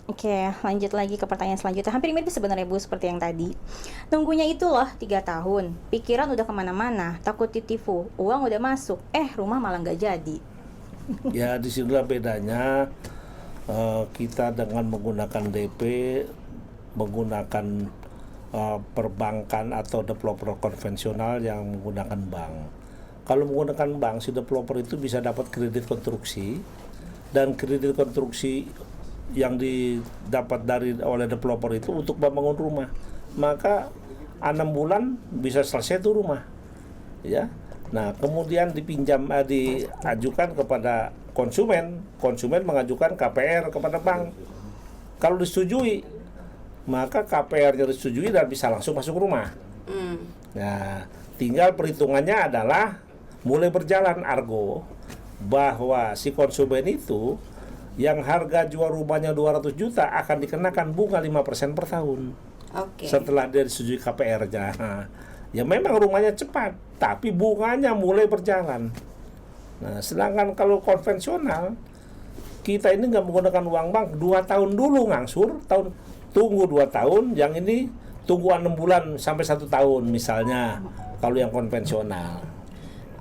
Oke, lanjut lagi ke pertanyaan selanjutnya. Hampir mirip sebenarnya Bu, seperti yang tadi. Nunggunya itu loh 3 tahun, pikiran udah kemana-mana, takut ditipu, uang udah masuk, rumah malah nggak jadi. Ya disinilah bedanya kita dengan menggunakan DP, menggunakan perbankan atau developer konvensional yang menggunakan bank. Kalau menggunakan bank, si developer itu bisa dapat kredit konstruksi, dan kredit konstruksi yang didapat oleh developer itu untuk membangun rumah, maka 6 bulan bisa selesai tuh rumah, ya. Nah kemudian diajukan kepada konsumen mengajukan KPR kepada bank. Kalau disetujui, maka KPR-nya disetujui dan bisa langsung masuk rumah. Nah tinggal perhitungannya adalah mulai berjalan argo bahwa si konsumen itu yang harga jual rumahnya 200 juta akan dikenakan bunga 5% per tahun. Setelah dia disetujui KPR-nya. Ya memang rumahnya cepat, tapi bunganya mulai berjalan. Nah, sedangkan kalau konvensional, kita ini nggak menggunakan uang bank, 2 tahun dulu ngangsur, tunggu 2 tahun, yang ini tunggu 6 bulan sampai 1 tahun misalnya, kalau yang konvensional.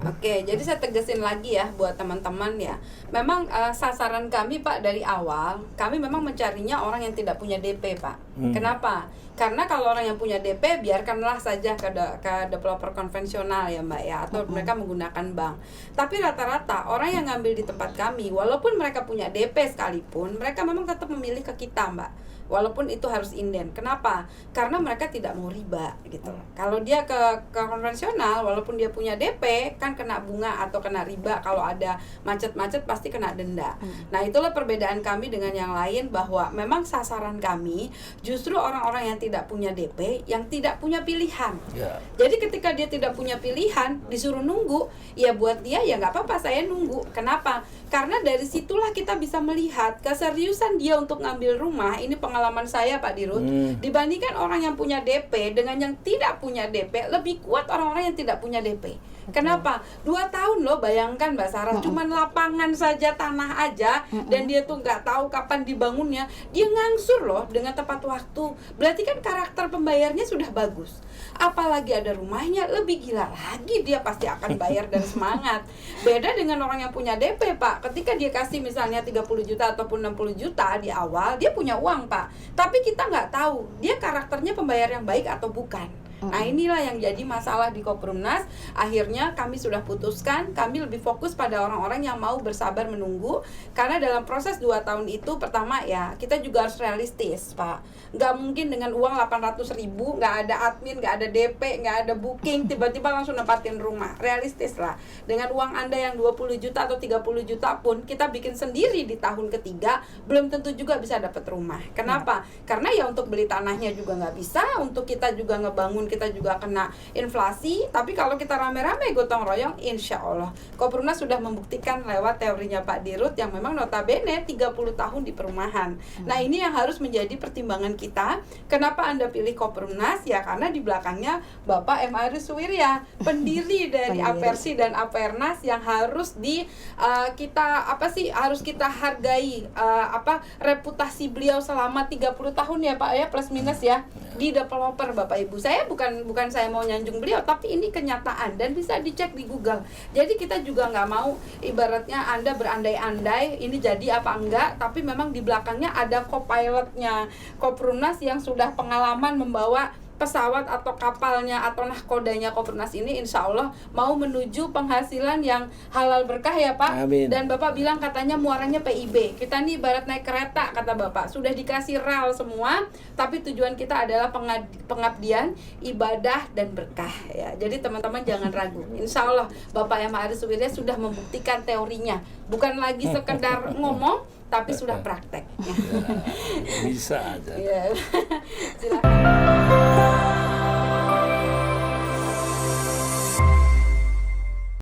Oke, jadi saya tegasin lagi ya buat teman-teman ya. Memang sasaran kami Pak dari awal, kami memang mencarinya orang yang tidak punya DP Pak. Kenapa? Karena kalau orang yang punya DP, biarkanlah saja ke developer konvensional ya Mbak ya, atau mereka menggunakan bank. Tapi rata-rata orang yang ngambil di tempat kami, walaupun mereka punya DP sekalipun, mereka memang tetap memilih ke kita Mbak. Walaupun itu harus inden. Kenapa? Karena mereka tidak mau riba gitu. Kalau dia ke konvensional, walaupun dia punya DP, kan kena bunga atau kena riba. Kalau ada macet-macet pasti kena denda. Nah itulah perbedaan kami dengan yang lain, bahwa memang sasaran kami justru orang-orang yang tidak punya DP, yang tidak punya pilihan. Jadi ketika dia tidak punya pilihan, disuruh nunggu, ya buat dia ya nggak apa-apa saya nunggu. Kenapa? Karena dari situlah kita bisa melihat keseriusan dia untuk ngambil rumah. Ini pengalaman saya Pak Dirut, dibandingkan orang yang punya DP dengan yang tidak punya DP, lebih kuat orang-orang yang tidak punya DP. Kenapa? 2 tahun loh, bayangkan Mbak Sarah, cuman lapangan saja, tanah aja, dan dia tuh nggak tahu kapan dibangunnya, dia ngangsur loh dengan tepat waktu. Berarti kan karakter pembayarnya sudah bagus. Apalagi ada rumahnya, lebih gila lagi dia pasti akan bayar dan semangat. Beda dengan orang yang punya DP Pak, ketika dia kasih misalnya 30 juta ataupun 60 juta di awal, dia punya uang Pak, tapi kita nggak tahu dia karakternya pembayar yang baik atau bukan. Nah inilah yang jadi masalah di Koprumnas. Akhirnya kami sudah putuskan, kami lebih fokus pada orang-orang yang mau bersabar menunggu. Karena dalam proses 2 tahun itu, pertama ya, kita juga harus realistis Pak. Nggak mungkin dengan uang 800 ribu, nggak ada admin, nggak ada DP, nggak ada booking, tiba-tiba langsung nempatin rumah. Realistis lah. Dengan uang Anda yang 20 juta atau 30 juta pun, kita bikin sendiri di tahun ketiga, belum tentu juga bisa dapat rumah. Kenapa? Karena ya untuk beli tanahnya juga nggak bisa, untuk kita juga ngebangun, kita juga kena inflasi. Tapi kalau kita rame-rame gotong royong, insya Allah Koprumnas sudah membuktikan lewat teorinya Pak Dirut, yang memang notabene 30 tahun di perumahan. Nah ini yang harus menjadi pertimbangan kita. Kenapa Anda pilih Koprumnas? Ya karena di belakangnya Bapak M. Aris Suwirya, pendiri dari Apersi dan Apernas, yang harus harus kita hargai reputasi beliau selama 30 tahun ya Pak ya, plus minus ya, di developer Bapak Ibu. Saya bukan saya mau nyanjung beliau, tapi ini kenyataan dan bisa dicek di Google. Jadi kita juga nggak mau ibaratnya Anda berandai-andai ini jadi apa enggak, tapi memang di belakangnya ada co-pilotnya Koprumnas yang sudah pengalaman membawa pesawat atau kapalnya atau nahkodanya Koprumnas ini, insya Allah mau menuju penghasilan yang halal berkah ya Pak. Amin. Dan Bapak bilang katanya muaranya PIB. Kita nih ibarat naik kereta kata Bapak, sudah dikasih rel semua, tapi tujuan kita adalah pengabdian, ibadah dan berkah ya. Jadi teman-teman jangan ragu. Insya Allah Bapak M. Aris Suwirya sudah membuktikan teorinya, bukan lagi sekedar ngomong, tapi sudah praktek. Bisa aja. Silakan.